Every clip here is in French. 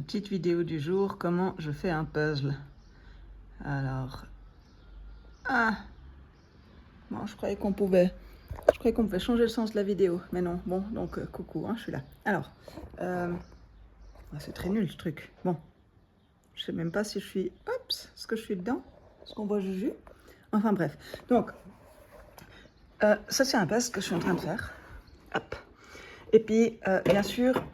Petite vidéo du jour, comment je fais un puzzle. Alors, bon, je croyais qu'on pouvait changer le sens de la vidéo, mais non. Bon, donc coucou, hein, je suis là. Alors, c'est très nul ce truc. Bon, je sais même pas si je suis, est-ce que je suis dedans? Est-ce qu'on voit Juju? Enfin bref, donc ça c'est un puzzle que je suis en train de faire. Hop. Et puis, bien sûr,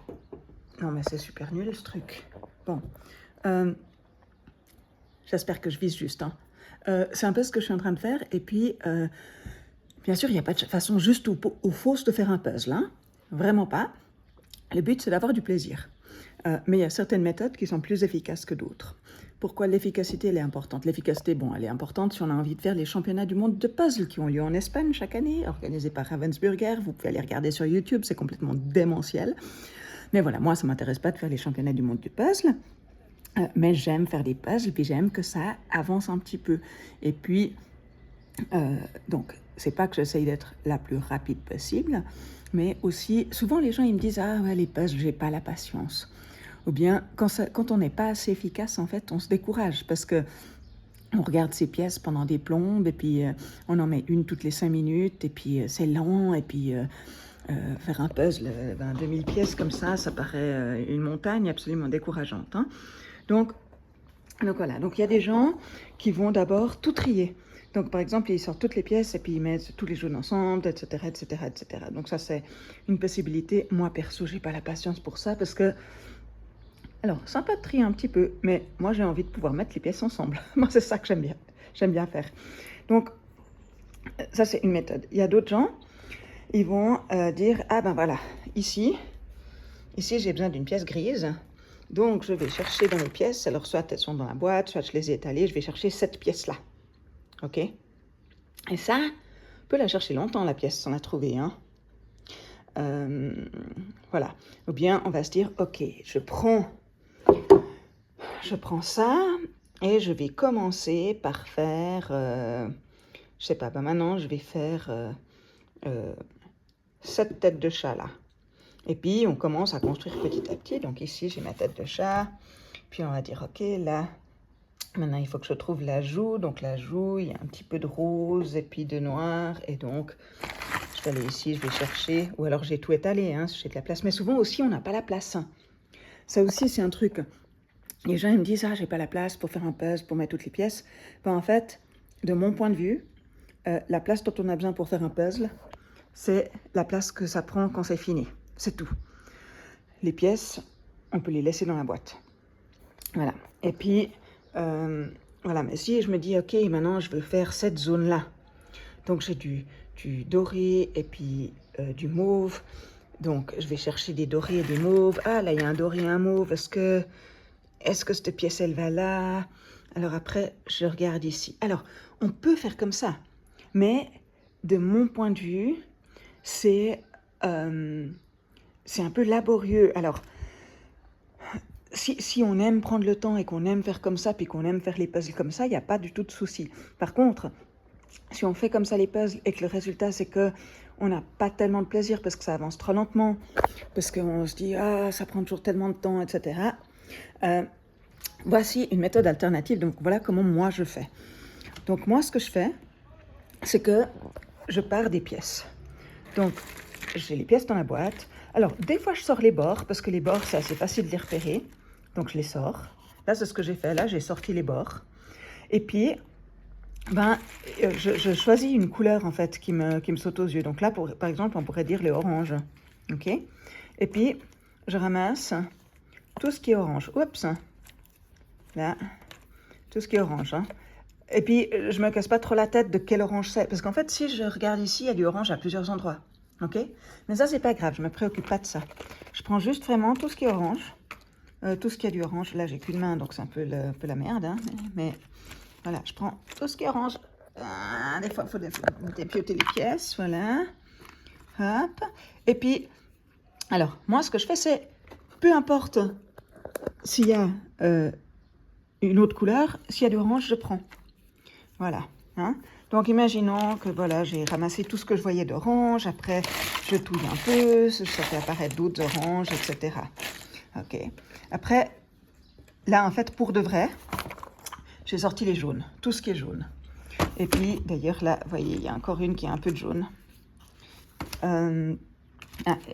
non mais c'est super nul ce truc. Bon. J'espère que je vise juste. Hein. C'est un peu ce que je suis en train de faire. Et puis, bien sûr, il n'y a pas de façon juste ou fausse de faire un puzzle. Hein. Vraiment pas. Le but, c'est d'avoir du plaisir. Mais il y a certaines méthodes qui sont plus efficaces que d'autres. Pourquoi l'efficacité, elle est importante? L'efficacité, bon, elle est importante si on a envie de faire les championnats du monde de puzzle qui ont lieu en Espagne chaque année, organisés par Ravensburger. Vous pouvez aller regarder sur YouTube, c'est complètement démentiel. Mais voilà, moi, ça ne m'intéresse pas de faire les championnats du monde du puzzle. Mais j'aime faire des puzzles, puis j'aime que ça avance un petit peu. Et puis, donc, c'est pas que j'essaye d'être la plus rapide possible, mais aussi, souvent les gens, ils me disent « Ah ouais, les puzzles, j'ai pas la patience ». Ou bien, quand on n'est pas assez efficace, en fait, on se décourage, parce que on regarde ces pièces pendant des plombes, et puis on en met une toutes les 5 minutes, et puis c'est lent, et puis... faire un puzzle, 2000 pièces comme ça paraît une montagne absolument décourageante. Hein. Donc voilà, donc il y a des gens qui vont d'abord tout trier. Donc par exemple, ils sortent toutes les pièces et puis ils mettent tous les jaunes ensemble, etc., etc., etc. Donc ça c'est une possibilité. Moi perso, j'ai pas la patience pour ça parce que, alors sympa de trier un petit peu, mais moi j'ai envie de pouvoir mettre les pièces ensemble. Moi c'est ça que j'aime bien faire. Donc ça c'est une méthode. Il y a d'autres gens, ils vont dire, ah ben voilà, ici j'ai besoin d'une pièce grise. Donc, je vais chercher dans les pièces. Alors, soit elles sont dans la boîte, soit je les ai étalées. Je vais chercher cette pièce-là. OK? Et ça, on peut la chercher longtemps, la pièce, sans la trouver. Hein? Voilà. Ou bien, on va se dire, OK, je prends ça et je vais commencer par faire... je sais pas, ben maintenant, je vais faire cette tête de chat-là. Et puis, on commence à construire petit à petit. Donc ici, j'ai ma tête de chat. Puis, on va dire, OK, là, maintenant, il faut que je trouve la joue. Donc, la joue, il y a un petit peu de rose et puis de noir. Et donc, je vais aller ici, je vais chercher. Ou alors, j'ai tout étalé, hein, j'ai de la place. Mais souvent aussi, on n'a pas la place. Ça aussi, c'est un truc. Les gens, ils me disent, ah, j'ai pas la place pour faire un puzzle, pour mettre toutes les pièces. Ben, en fait, de mon point de vue, la place dont on a besoin pour faire un puzzle, c'est la place que ça prend quand c'est fini. C'est tout. Les pièces, on peut les laisser dans la boîte. Voilà. Et puis, voilà. Mais si je me dis, OK, maintenant, je veux faire cette zone-là. Donc, j'ai du doré et puis du mauve. Donc, je vais chercher des dorés et des mauves. Ah, là, il y a un doré et un mauve. Est-ce que cette pièce, elle va là? Alors après, je regarde ici. Alors, on peut faire comme ça. Mais, de mon point de vue, c'est un peu laborieux. Alors, si on aime prendre le temps et qu'on aime faire comme ça, puis qu'on aime faire les puzzles comme ça, il n'y a pas du tout de souci. Par contre, si on fait comme ça les puzzles et que le résultat, c'est que on n'a pas tellement de plaisir parce que ça avance trop lentement, parce qu'on se dit « Ah, ça prend toujours tellement de temps, etc. » Voici une méthode alternative. Donc, voilà comment moi, je fais. Donc, moi, ce que je fais, c'est que je pars des pièces. Donc, j'ai les pièces dans la boîte. Alors, des fois, je sors les bords, parce que les bords, c'est assez facile de les repérer. Donc, je les sors. Là, c'est ce que j'ai fait. Là, j'ai sorti les bords. Et puis, je choisis une couleur, en fait, qui me saute aux yeux. Donc là, par exemple, on pourrait dire les oranges. OK? Et puis, je ramasse tout ce qui est orange. Oups! Là, tout ce qui est orange. Hein. Et puis, je me casse pas trop la tête de quel orange c'est. Parce qu'en fait, si je regarde ici, il y a du orange à plusieurs endroits. OK? Mais ça, c'est pas grave. Je me préoccupe pas de ça. Je prends juste vraiment tout ce qui est orange. Tout ce qui a du orange. Là, j'ai qu'une main, donc c'est un peu la merde. Hein. Mais voilà, je prends tout ce qui est orange. Des fois, il faut dépioter les pièces. Voilà. Hop. Et puis, alors, moi, ce que je fais, c'est, peu importe s'il y a une autre couleur, s'il y a du orange, je prends. Voilà. Hein. Donc, imaginons que voilà, j'ai ramassé tout ce que je voyais d'orange. Après, je touille un peu, ça fait apparaître d'autres oranges, etc. OK. Après, là, en fait, pour de vrai, j'ai sorti les jaunes, tout ce qui est jaune. Et puis, d'ailleurs, là, vous voyez, il y a encore une qui a un peu de jaune.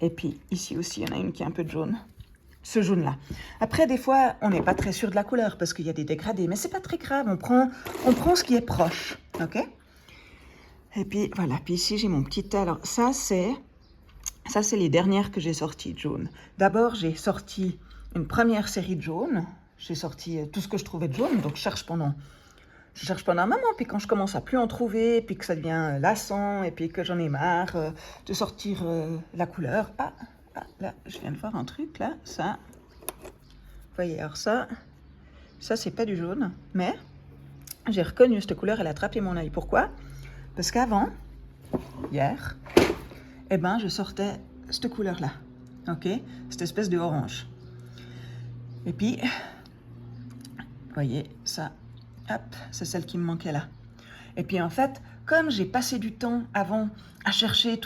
Et puis, ici aussi, il y en a une qui a un peu de jaune. Ce jaune-là. Après, des fois, on n'est pas très sûr de la couleur parce qu'il y a des dégradés, mais c'est pas très grave. On prend ce qui est proche, ok? Et puis, voilà. Puis ici, j'ai mon petit tas. Alors, ça, c'est les dernières que j'ai sorties de jaune. D'abord, j'ai sorti une première série de jaune. J'ai sorti tout ce que je trouvais de jaune. Donc, je cherche pendant un moment. Puis quand je commence à plus en trouver, puis que ça devient lassant, et puis que j'en ai marre de sortir la couleur. Ah, là, je viens de voir un truc, là, ça. Vous voyez, alors ça c'est pas du jaune, mais j'ai reconnu cette couleur, elle a attrapé mon œil. Pourquoi? Parce qu'avant, hier, eh ben, je sortais cette couleur-là, ok? Cette espèce de orange. Et puis, vous voyez, ça, hop, c'est celle qui me manquait là. Et puis en fait, comme j'ai passé du temps avant à chercher,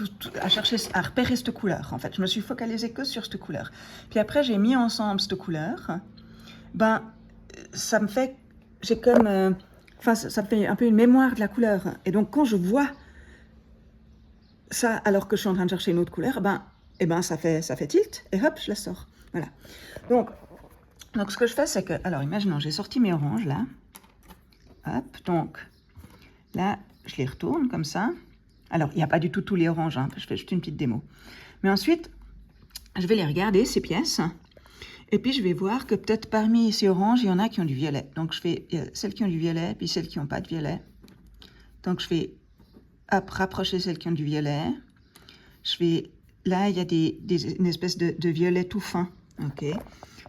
à repérer cette couleur, en fait, je me suis focalisée que sur cette couleur. Puis après, j'ai mis ensemble cette couleur. Ben, ça me fait, ça me fait un peu une mémoire de la couleur. Et donc, quand je vois ça, alors que je suis en train de chercher une autre couleur, ça fait tilt, et hop, je la sors. Voilà. Donc, ce que je fais, c'est que, alors, imaginons, j'ai sorti mes oranges, là. Hop, donc, là, je les retourne comme ça. Alors, il n'y a pas du tout tous les oranges, hein, je fais juste une petite démo. Mais ensuite, je vais les regarder, ces pièces. Et puis, je vais voir que peut-être parmi ces oranges, il y en a qui ont du violet. Donc, je fais celles qui ont du violet, puis celles qui n'ont pas de violet. Donc, je vais rapprocher celles qui ont du violet. Je vais... Là, il y a une espèce de violet tout fin. OK.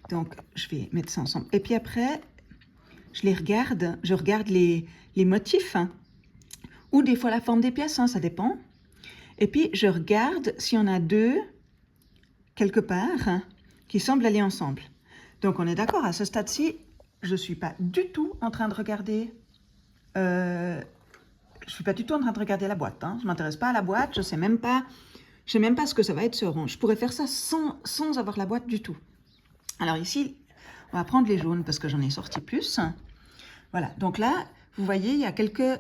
Donc, je vais mettre ça ensemble. Et puis après, je regarde les motifs. Hein, ou des fois la forme des pièces, hein, ça dépend. Et puis, je regarde s'il y en a deux, quelque part, hein, qui semblent aller ensemble. Donc, on est d'accord, à ce stade-ci, je ne suis pas du tout en train de regarder... je suis pas du tout en train de regarder la boîte. Hein. Je ne m'intéresse pas à la boîte, je sais même pas ce que ça va être ce orange. Je pourrais faire ça sans avoir la boîte du tout. Alors ici, on va prendre les jaunes parce que j'en ai sorti plus. Voilà, donc là, vous voyez, il y a quelques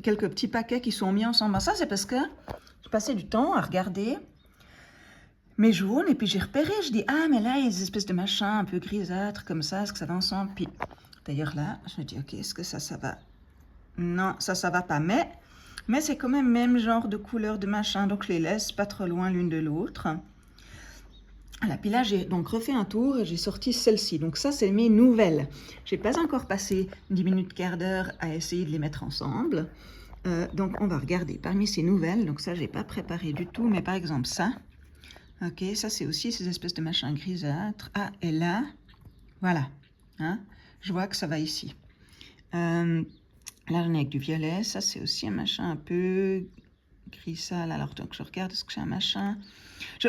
petits paquets qui sont mis ensemble. Ça, c'est parce que je passais du temps à regarder mes jaunes et puis j'ai repéré, je dis, ah, mais là, il y a des espèces de machins un peu grisâtres comme ça, est-ce que ça va ensemble? Puis, d'ailleurs, là, je me dis, ok, est-ce que ça va? Non, ça va pas, mais c'est quand même genre de couleur de machin, donc je les laisse pas trop loin l'une de l'autre. Voilà, puis là, j'ai donc refait un tour et j'ai sorti celle-ci. Donc ça, c'est mes nouvelles. J'ai pas encore passé 10 minutes, quart d'heure à essayer de les mettre ensemble. Donc, on va regarder parmi ces nouvelles. Donc ça, j'ai pas préparé du tout, mais par exemple ça. Ok, ça, c'est aussi ces espèces de machins grisâtres. Ah, et là, voilà. Hein, je vois que ça va ici. Là, j'en ai avec du violet. Ça, c'est aussi un machin un peu gris sale. Alors, donc, je regarde, est-ce que j'ai un machin?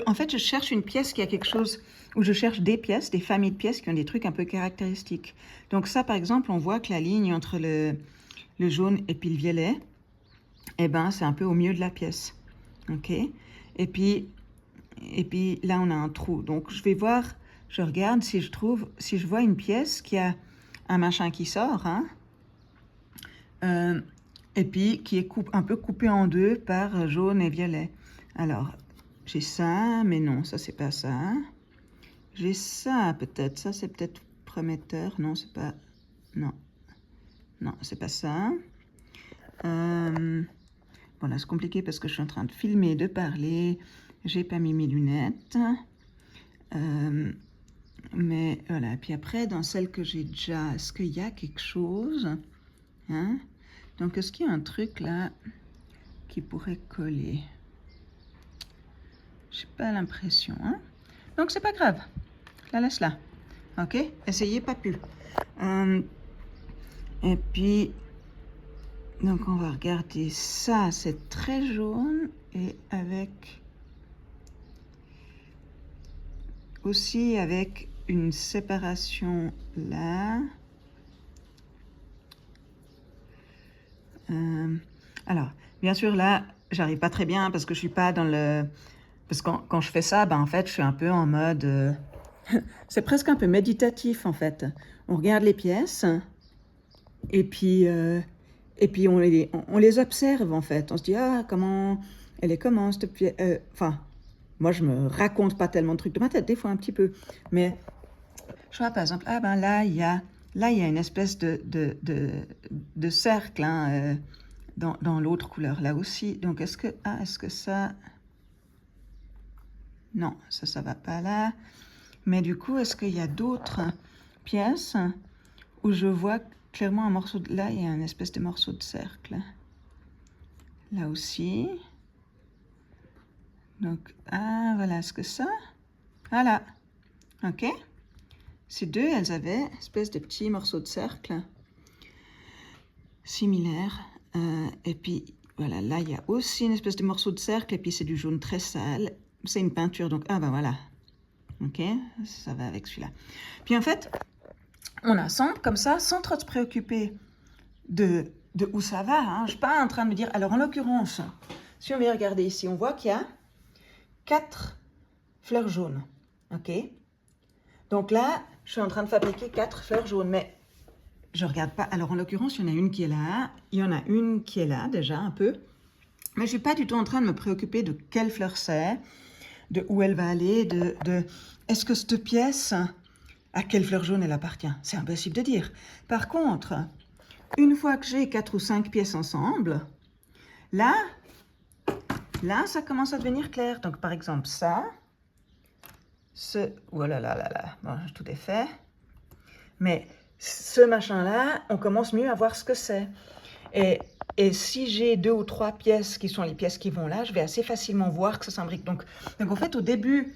En fait, je cherche une pièce qui a quelque chose... Ou je cherche des pièces, des familles de pièces qui ont des trucs un peu caractéristiques. Donc ça, par exemple, on voit que la ligne entre le jaune et puis le violet, eh ben, c'est un peu au milieu de la pièce. OK? Et puis, là, on a un trou. Donc, je vais voir... Je regarde si je vois une pièce qui a un machin qui sort, hein? Et puis qui est un peu coupé en deux par jaune et violet. Alors, j'ai ça, mais non, ça c'est pas ça. J'ai ça peut-être, ça c'est peut-être prometteur, non c'est pas, non, c'est pas ça. Bon là c'est compliqué parce que je suis en train de filmer, de parler, j'ai pas mis mes lunettes. Mais voilà, puis après dans celle que j'ai déjà, est-ce qu'il y a quelque chose, hein? Donc, est-ce qu'il y a un truc là qui pourrait coller? J'ai pas l'impression, hein? Donc, c'est pas grave. Je la laisse là. OK? Essayez, pas plus. Et puis, donc, on va regarder ça. C'est très jaune et avec... Aussi avec une séparation là. Alors, bien sûr, là, j'arrive pas très bien parce que je suis pas dans le... Parce que quand je fais ça, en fait, je suis un peu en mode c'est presque un peu méditatif en fait. On regarde les pièces et puis on les observe en fait. On se dit, ah, comment, elle est comment cette pièce. Enfin, moi je me raconte pas tellement de trucs de ma tête, des fois un petit peu. Mais je vois par exemple, ah ben là, il y a une espèce de cercle hein, dans l'autre couleur, là aussi. Donc est-ce que ça... Non, ça va pas là. Mais du coup, est-ce qu'il y a d'autres pièces où je vois clairement un morceau de... Là, il y a une espèce de morceau de cercle. Là aussi. Donc, ah, voilà, est-ce que ça... Voilà. OK. Ces deux, elles avaient une espèce de petits morceaux de cercle similaires. Et puis, voilà, là, il y a aussi une espèce de morceau de cercle. Et puis, c'est du jaune très sale. C'est une peinture, donc, ah ben voilà. OK, ça va avec celui-là. Puis en fait, on assemble comme ça, sans trop se préoccuper de où ça va. Hein. Je ne suis pas en train de me dire... Alors, en l'occurrence, si on vient regarder ici, on voit qu'il y a 4 fleurs jaunes. OK? Donc là, je suis en train de fabriquer 4 fleurs jaunes, mais je ne regarde pas. Alors, en l'occurrence, il y en a une qui est là, il y en a une qui est là, déjà, un peu. Mais je ne suis pas du tout en train de me préoccuper de quelle fleur c'est, de où elle va aller, est-ce que cette pièce, à quelle fleur jaune elle appartient? C'est impossible de dire. Par contre, une fois que j'ai 4 ou 5 pièces ensemble, là, ça commence à devenir clair. Donc, par exemple, ça, oh là là là là, bon, tout est fait. Mais ce machin-là, on commence mieux à voir ce que c'est. Et si j'ai 2 ou 3 pièces qui sont les pièces qui vont là, je vais assez facilement voir que ça s'imbrique. Donc en fait, au début,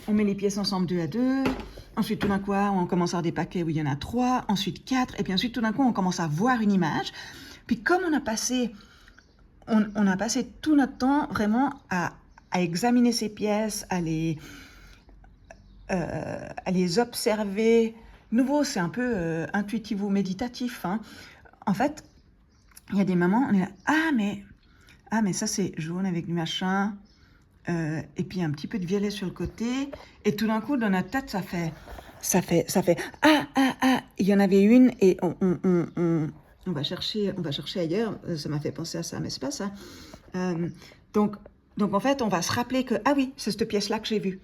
on met les pièces ensemble 2 à 2. Ensuite, tout d'un coup, on commence à avoir des paquets où il y en a 3. Ensuite, 4. Et puis ensuite, tout d'un coup, on commence à voir une image. Puis comme on a passé tout notre temps vraiment à examiner ces pièces, à les observer. Nouveau, c'est un peu intuitif ou méditatif. Hein. En fait, il y a des moments, on est là, ah mais ça c'est jaune avec du machin, et puis un petit peu de violet sur le côté, et tout d'un coup dans notre tête ça fait, il y en avait une et on va chercher ailleurs. Ça m'a fait penser à ça, mais c'est pas ça. Donc en fait on va se rappeler que ah oui c'est cette pièce là que j'ai vue,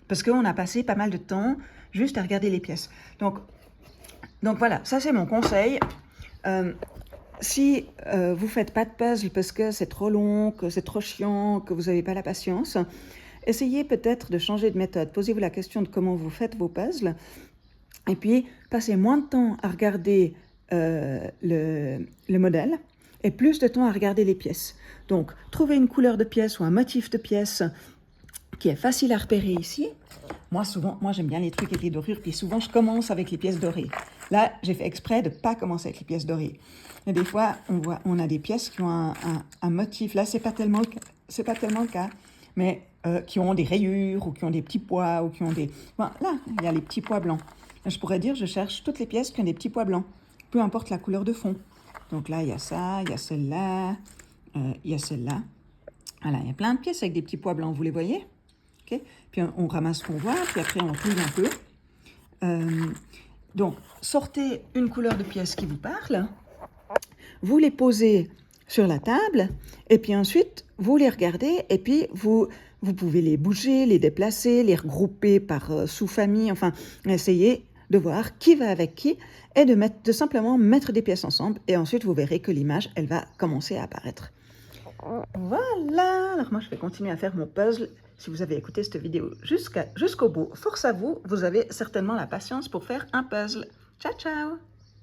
parce qu'on a passé pas mal de temps juste à regarder les pièces. Donc voilà, ça c'est mon conseil. Si vous ne faites pas de puzzle parce que c'est trop long, que c'est trop chiant, que vous n'avez pas la patience, essayez peut-être de changer de méthode. Posez-vous la question de comment vous faites vos puzzles. Et puis, passez moins de temps à regarder le modèle et plus de temps à regarder les pièces. Donc, trouvez une couleur de pièce ou un motif de pièce qui est facile à repérer ici. Moi, j'aime bien les trucs avec les dorures, puis souvent, je commence avec les pièces dorées. Là, j'ai fait exprès de ne pas commencer avec les pièces dorées. Et des fois, on a des pièces qui ont un motif. Là, c'est pas tellement le cas, mais qui ont des rayures, ou qui ont des petits pois, ou qui ont des... Bon, là, il y a les petits pois blancs. Là, je pourrais dire, je cherche toutes les pièces qui ont des petits pois blancs, peu importe la couleur de fond. Donc là, il y a ça, il y a celle-là, il y a celle-là. Voilà, il y a plein de pièces avec des petits pois blancs, vous les voyez? Okay. Puis on ramasse ce qu'on voit, puis après on plie un peu. Donc, sortez une couleur de pièce qui vous parle, vous les posez sur la table, et puis ensuite, vous les regardez, et puis vous pouvez les bouger, les déplacer, les regrouper par sous-famille, enfin, essayez de voir qui va avec qui, et de simplement mettre des pièces ensemble, et ensuite vous verrez que l'image, elle va commencer à apparaître. Voilà, alors moi je vais continuer à faire mon puzzle. Si vous avez écouté cette vidéo jusqu'au bout, force à vous, vous avez certainement la patience pour faire un puzzle. Ciao, ciao!